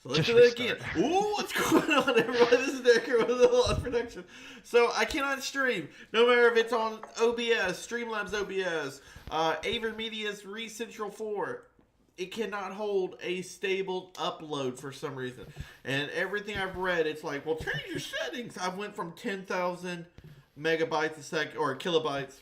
So let's do that again. Ooh, what's going on, everybody? This is Derek here with the Lost Production. So I cannot stream, no matter if it's on OBS, Streamlabs OBS, Aver Media's ReCentral 4. It cannot hold a stable upload for some reason. And everything I've read, it's like, well, change your settings. I went from 10,000 megabytes a second, or kilobytes,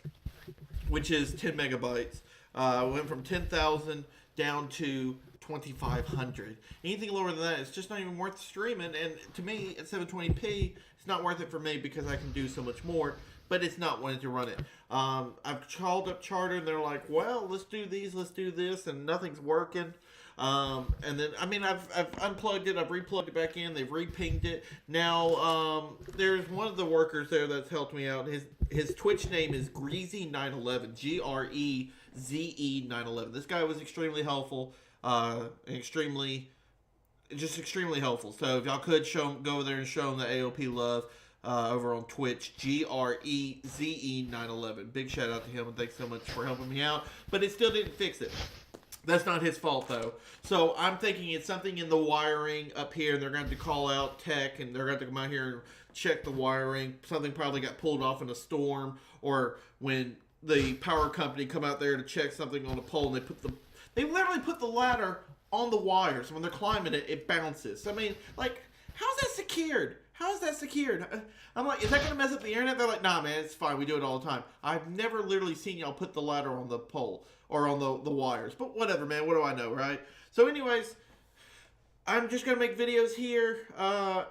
which is 10 megabytes. I went from 10,000 down to 2,500. Anything lower than that, it's just not even worth streaming. And to me, at 720p, it's not worth it for me because I can do so much more. But it's not wanting to run it. I've called up Charter, and they're like, "Well, let's do these, let's do this," and nothing's working. And then, I mean, I've unplugged it, I've replugged it back in, they've repinged it. Now, there's one of the workers there that's helped me out. His Twitch name is Greasy911, Greze 911. This guy was extremely helpful, extremely helpful. So if y'all could go over there and show him the AOP love. Over on Twitch, Greze 911. Big shout out to him, and thanks so much for helping me out. But it still didn't fix it. That's not his fault, though. So I'm thinking it's something in the wiring up here, and they're going to call out tech, and they're going to come out here and check the wiring. Something probably got pulled off in a storm, or when the power company come out there to check something on a pole, and they literally put the ladder on the wires. When they're climbing it, it bounces. I mean, like, how's that secured? How is that secured? I'm like, is that going to mess up the internet? They're like, nah, man, it's fine. We do it all the time. I've never literally seen y'all put the ladder on the pole or on the wires. But whatever, man. What do I know, right? So anyways, I'm just going to make videos here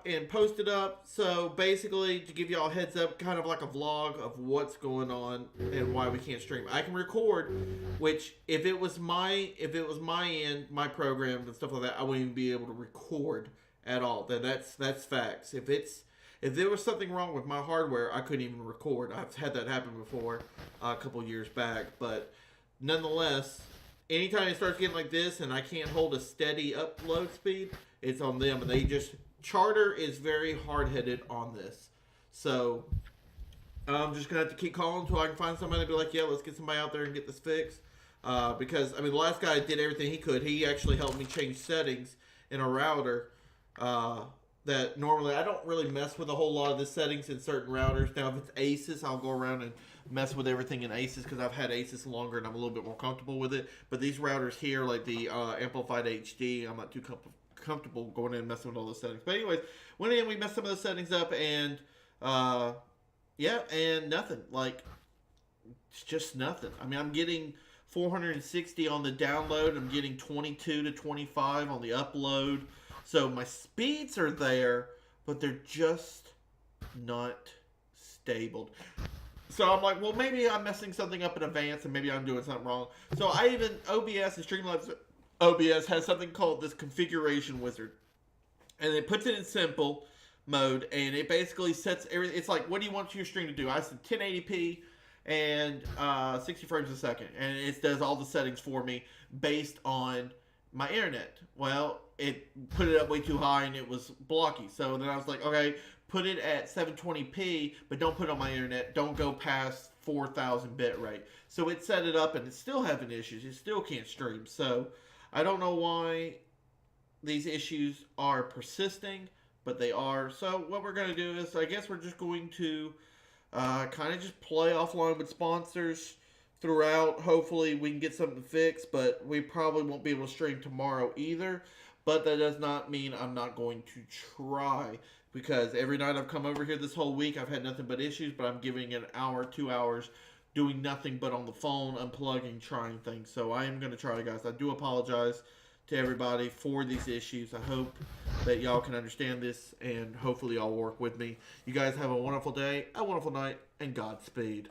and post it up. So basically, to give y'all a heads up, kind of like a vlog of what's going on and why we can't stream. I can record, which if it was my end, my program and stuff like that, I wouldn't even be able to record at all. Then that's facts. If there was something wrong with my hardware, I couldn't even record. I've had that happen before a couple years back. But nonetheless, anytime it starts getting like this and I can't hold a steady upload speed, it's on them. And Charter is very hard-headed on this. So I'm just going to have to keep calling until I can find somebody to be like, yeah, let's get somebody out there and get this fixed. Because, I mean, the last guy did everything he could. He actually helped me change settings in a router. That normally I don't really mess with a whole lot of the settings in certain routers. Now, if it's Asus, I'll go around and mess with everything in Asus because I've had Asus longer and I'm a little bit more comfortable with it. But these routers here, like the Amplified HD, I'm not too comfortable going in and messing with all those settings. But anyways, went in, we messed some of the settings up, and yeah, and nothing. Like, it's just nothing. I mean, I'm getting 460 on the download. I'm getting 22 to 25 on the upload. So my speeds are there, but they're just not stable. So I'm like, well, maybe I'm messing something up in advance, and maybe I'm doing something wrong. So OBS and Streamlabs OBS has something called this configuration wizard. And it puts it in simple mode, and it basically sets everything. It's like, what do you want your stream to do? I said 1080p and 60 frames a second. And it does all the settings for me based on my internet. Well, it put it up way too high and it was blocky. So then I was like, okay, put it at 720p, but don't put it on my internet. Don't go past 4,000 bit rate. So it set it up and it's still having issues. It still can't stream. So I don't know why these issues are persisting, but they are. So what we're going to do is, I guess we're just going to kind of just play offline with sponsors throughout. Hopefully we can get something fixed, but we probably won't be able to stream tomorrow either. But that does not mean I'm not going to try, because every night I've come over here this whole week, I've had nothing but issues, but I'm giving an hour, 2 hours, doing nothing but on the phone, unplugging, trying things. So I am going to try, guys. I do apologize to everybody for these issues. I hope that y'all can understand this, and hopefully y'all work with me. You guys have a wonderful day, a wonderful night, and Godspeed.